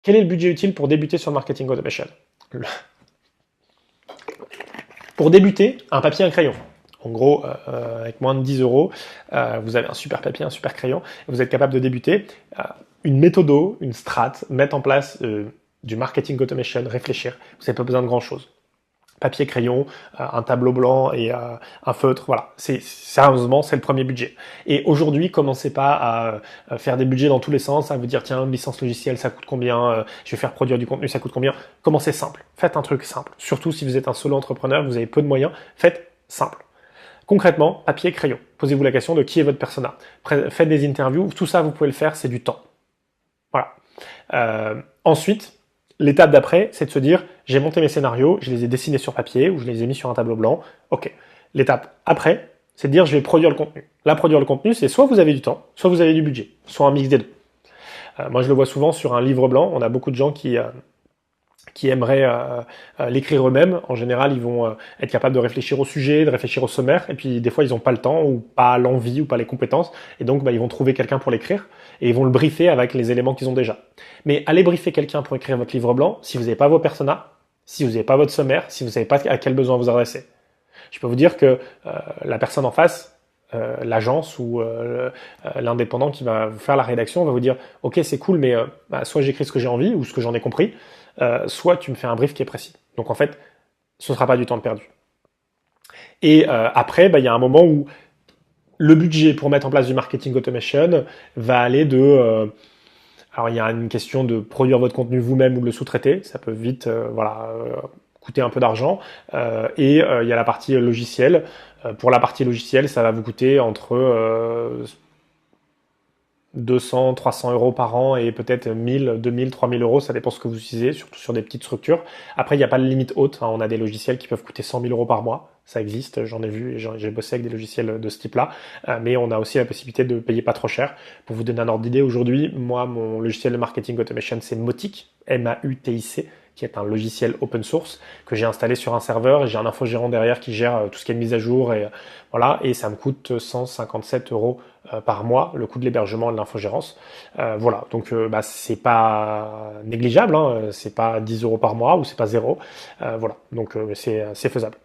Quel est le budget utile pour débuter sur le marketing automation? Pour débuter, un papier et un crayon. En gros, avec moins de 10 euros, vous avez un super papier, un super crayon, et vous êtes capable de débuter. Une méthodo, une strat, mettre en place du marketing automation, réfléchir. Vous n'avez pas besoin de grand-chose. Papier, crayon, un tableau blanc et un feutre, voilà. Sérieusement, c'est le premier budget. Et aujourd'hui, commencez pas à faire des budgets dans tous les sens, à vous dire, tiens, une licence logicielle, ça coûte combien, je vais faire produire du contenu, ça coûte combien. Commencez simple. Faites un truc simple. Surtout si vous êtes un solo entrepreneur, vous avez peu de moyens, faites simple. Concrètement, papier, crayon. Posez-vous la question de qui est votre persona. Faites des interviews, tout ça, vous pouvez le faire, c'est du temps. Voilà. Ensuite, l'étape d'après, c'est de se dire, j'ai monté mes scénarios, je les ai dessinés sur papier ou je les ai mis sur un tableau blanc. Ok. L'étape après, c'est de dire, je vais produire le contenu. Là, produire le contenu, c'est soit vous avez du temps, soit vous avez du budget, soit un mix des deux. Moi, je le vois souvent sur un livre blanc. On a beaucoup de gens qui aimeraient l'écrire eux-mêmes. En général, ils vont être capables de réfléchir au sujet, de réfléchir au sommaire, et puis des fois, ils n'ont pas le temps, ou pas l'envie, ou pas les compétences, et donc ils vont trouver quelqu'un pour l'écrire, et ils vont le briefer avec les éléments qu'ils ont déjà. Mais allez briefer quelqu'un pour écrire votre livre blanc si vous n'avez pas vos personas, si vous n'avez pas votre sommaire, si vous ne savez pas à quel besoin vous adresser. Je peux vous dire que la personne en face, l'agence ou l'indépendant qui va vous faire la rédaction va vous dire « Ok, c'est cool, mais soit j'écris ce que j'ai envie ou ce que j'en ai compris, soit tu me fais un brief qui est précis. » Donc en fait, ce ne sera pas du temps de perdu. Et après, il y a un moment où le budget pour mettre en place du marketing automation va aller de... alors il y a une question de produire votre contenu vous-même ou de le sous-traiter, ça peut vite coûter un peu d'argent. Et il y a la partie logicielle. Pour la partie logicielle, ça va vous coûter entre 200, 300 euros par an et peut-être 1000, 2000, 3000 euros, ça dépend ce que vous utilisez, surtout sur des petites structures. Après, il n'y a pas de limite haute, hein. On a des logiciels qui peuvent coûter 100 000 euros par mois, ça existe, j'en ai vu, et j'ai bossé avec des logiciels de ce type-là, mais on a aussi la possibilité de payer pas trop cher. Pour vous donner un ordre d'idée, aujourd'hui, moi, mon logiciel de marketing automation, c'est Mautic, M-A-U-T-I-C, qui est un logiciel open source que j'ai installé sur un serveur et j'ai un infogérant derrière qui gère tout ce qui est mise à jour et voilà, et ça me coûte 157 euros par mois, le coût de l'hébergement et de l'infogérance. Voilà, donc c'est pas négligeable, hein, c'est pas 10 euros par mois ou c'est pas zéro, voilà, donc c'est faisable.